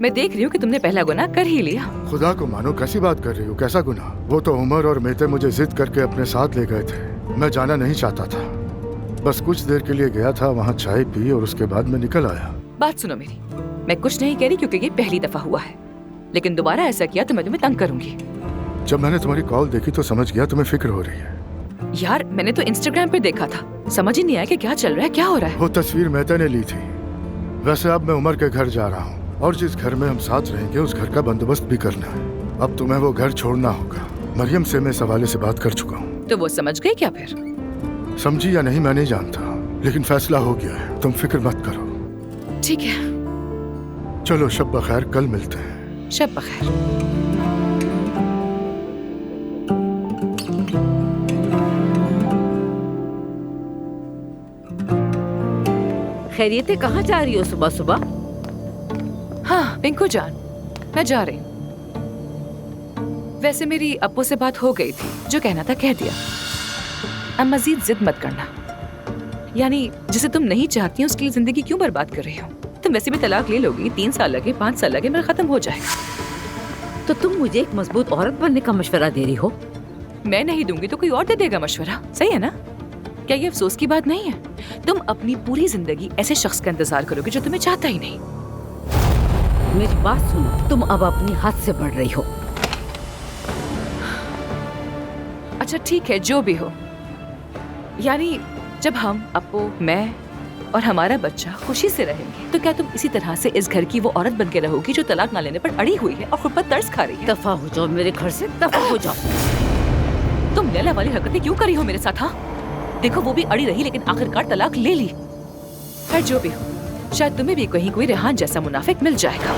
मैं देख रही हूँ कि तुमने पहला गुनाह कर ही लिया। खुदा को मानो, कैसी बात कर रही हो? कैसा गुनाह? वो तो उमर और मेते मुझे जिद करके अपने साथ ले गए थे। मैं जाना नहीं चाहता था, बस कुछ देर के लिए गया था, वहाँ चाय पी और उसके बाद मैं निकल आया। बात सुनो मेरी, मैं कुछ नहीं कह रही क्योंकि ये पहली दफा हुआ है, लेकिन दोबारा ऐसा किया तो मैं तुम्हें तंग करूंगी। जब मैंने तुम्हारी कॉल देखी तो समझ गया तुम्हें फिक्र हो रही है। यार मैंने तो इंस्टाग्राम पे देखा था, समझ ही नहीं आया कि क्या चल रहा है, क्या हो रहा है। वो तस्वीर मेहता ने ली थी। वैसे अब मैं उमर के घर जा रहा हूँ और जिस घर में हम साथ रहेंगे उस घर का बंदोबस्त भी करना है। अब तुम्हें वो घर छोड़ना होगा। मरियम से मैं इस हवाले से बात कर चुका हूँ। तो वो समझ गई क्या फिर? समझी या नहीं मैं नहीं जानता, लेकिन फैसला हो गया है। तुम फिक्र मत करो। ठीक है, चलो शब बखैर, कल मिलते हैं। शब बखैर। खैरियतें? कहाँ जा रही हो सुबह सुबह? हाँ पिंकू जान, मैं जा रही हूँ। वैसे मेरी अप्पू से बात हो गई थी, जो कहना था कह दिया। अब मजीद जिद मत करना, यानी जिसे तुम नहीं चाहती हो उसके लिए जिंदगी क्यों बर्बाद कर रही हो? तुम वैसे भी तलाक ले लोगी, 3 साल लगे 5 साल लगे, मेरा खत्म हो जाएगा। तो तुम मुझे एक मजबूत औरत बनने का मशवरा दे रही हो? मैं नहीं दूंगी तो कोई और दे देगा मशवरा, सही है ना? क्या ये अफसोस की बात नहीं है? तुम अपनी पूरी जिंदगी ऐसे शख्स का इंतजार करोगे जो तुम्हें चाहता ही नहीं। मेरी बात सुनो, तुम अब अपनी हद से बढ़ रही हो। अच्छा ठीक है, जो भी हो, यानी जब हम अप्पू, मैं और हमारा बच्चा खुशी से रहेंगे तो क्या तुम इसी तरह से इस घर की वो औरत बन के रहोगी जो तलाक ना लेने पर अड़ी हुई है और खुद पर तरस खा रही है? दफा हो जाओ मेरे घर से, दफा हो जाओ। तुम लैला वाली हरकतें क्यों करी हो मेरे साथ? हाँ देखो, वो भी अड़ी रही लेकिन आखिरकार तलाक ले ली। पर जो भी हो, शायद तुम्हें भी कहीं कोई रेहान जैसा मुनाफिक मिल जाएगा।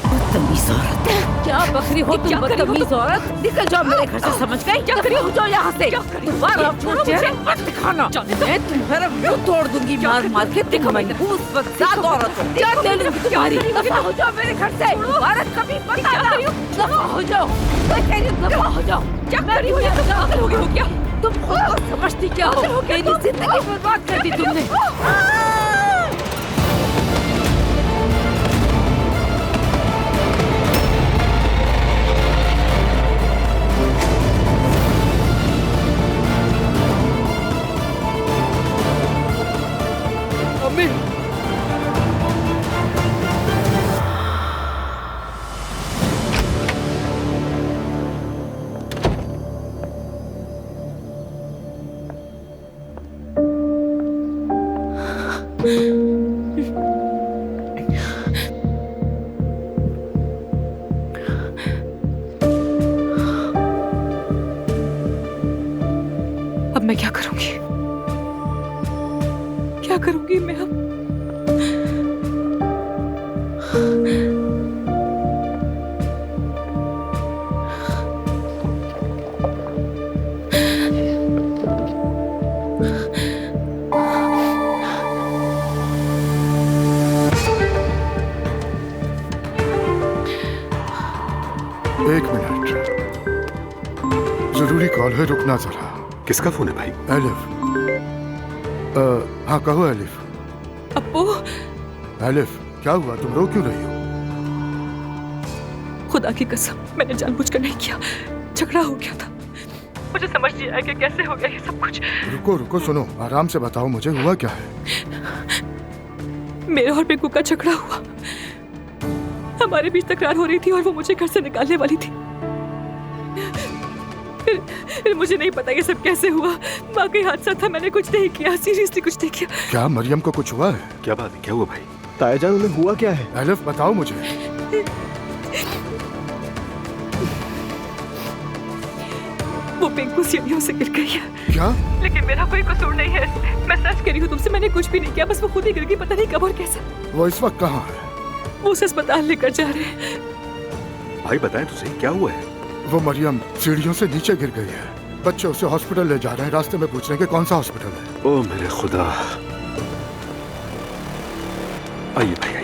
बदतमीज औरत, क्या बकरी हो तुम? बदतमीज औरत, निकल जाओ मेरे घर से, समझ गई? क्या करी हो जाओ यहाँ से। दोबारा अपना चेहरा मत दिखाना, मैं तुम्हारा मुंह तोड़ दूंगी मार मार के। देखो मैं उस वक्त साथ औरत हो, जान ले लूंगी तुम्हारी। दफा हो जाओ मेरे घर से, दोबारा कभी मत आना। दफा हो जाओ, मैं कह रही हूँ दफा हो जाओ। क्या करी हो? पागल हो गई हो क्या तुम? खुद को समझती क्या हो? मेरी जिंदगी बर्बाद कर दी तुमने। अब मैं क्या करूंगी? क्या करूंगी मैं अब? एक मिनट, जरूरी कॉल है, रुकना जरा। किसका फोन है भाई? एलिफ। हाँ कहो एलिफ। अप्पू, एलिफ क्या हुआ? तुम रो क्यों रही हो? खुदा की कसम, मैंने जानबूझकर नहीं किया, झगड़ा हो गया था। मुझे समझ नहीं आया कि कैसे हो गया ये सब कुछ। रुको रुको, सुनो, आराम से बताओ मुझे, हुआ क्या है? मेरे और पिंकू का झगड़ा हुआ। हमारे बीच तकरार हो रही थी और वो मुझे घर से निकालने वाली थी। फिर मुझे नहीं पता ये सब कैसे हुआ। वाकई हादसा था, मैंने कुछ नहीं किया, सीरियसली कुछ नहीं किया। क्या मरियम को कुछ हुआ है? क्या बात है, क्या हुआ भाई? तायाजान, उन्हें हुआ क्या है? एलिफ बताओ मुझे। वो पिंकू सीढ़ियों से गिर गई है। क्या? लेकिन मेरा कोई कसूर नहीं है इसमें। मैं सच कह रही हूँ तुमसे, मैंने कुछ भी नहीं किया, बस वो खुद ही गिर गई, पता नहीं कब और कैसे। वो इस वक्त कहाँ है? वो उसे अस्पताल लेकर जा रहे हैं। भाई बताएं तो सही, क्या हुआ है? वो मरियम सीढ़ियों से नीचे गिर गई है। बच्चे उसे हॉस्पिटल ले जा रहे हैं, रास्ते में पूछ रहे हैं कि कौन सा हॉस्पिटल है। ओ मेरे खुदा। आइए भाई।